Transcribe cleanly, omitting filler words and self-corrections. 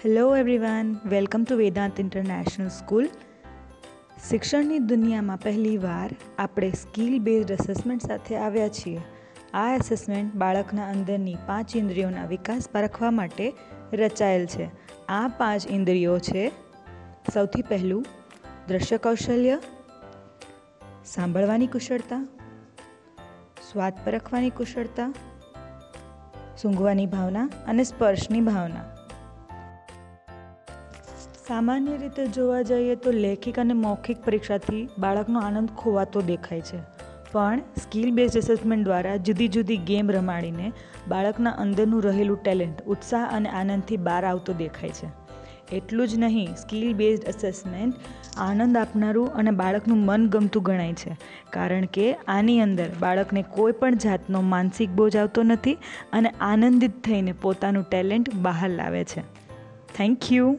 Hello everyone, welcome to Vedant international school. શિક્ષણની દુનિયામાં પહેલીવાર આપણે સ્કિલ બેઝડ એસેસમેન્ટ સાથે આવ્યા છીએ. આ એસેસમેન્ટ બાળકના અંદરની 5 ઇન્દ્રિયોના વિકાસ પરખવા માટે રચાયેલ છે. આ 5 ઇન્દ્રિયો છે: સૌથી પહેલું દ્રશ્ય કૌશલ્ય, સાંભળવાની કુશળતા, સ્વાદ પરખવાની કુશળતા, સૂંઘવાની ભાવના અને સ્પર્શની ભાવના. સામાન્ય રીતે જોવા જઈએ તો લેખિક અને મૌખિક પરીક્ષાથી બાળકનો આનંદ ખોવાતો દેખાય છે, પણ સ્કિલ બેઝડ એસેસમેન્ટ દ્વારા જુદી જુદી ગેમ રમાડીને બાળકના અંદરનું રહેલું ટેલેન્ટ ઉત્સાહ અને આનંદથી બહાર આવતો દેખાય છે. એટલું જ નહીં, સ્કિલ બેઝડ એસેસમેન્ટ આનંદ આપનારું અને બાળકનું મનગમતું ગણાય છે, કારણ કે આની અંદર બાળકને કોઈ પણ જાતનો માનસિક બોજ આવતો નથી અને આનંદિત થઈને પોતાનું ટેલેન્ટ બહાર લાવે છે. Thank you.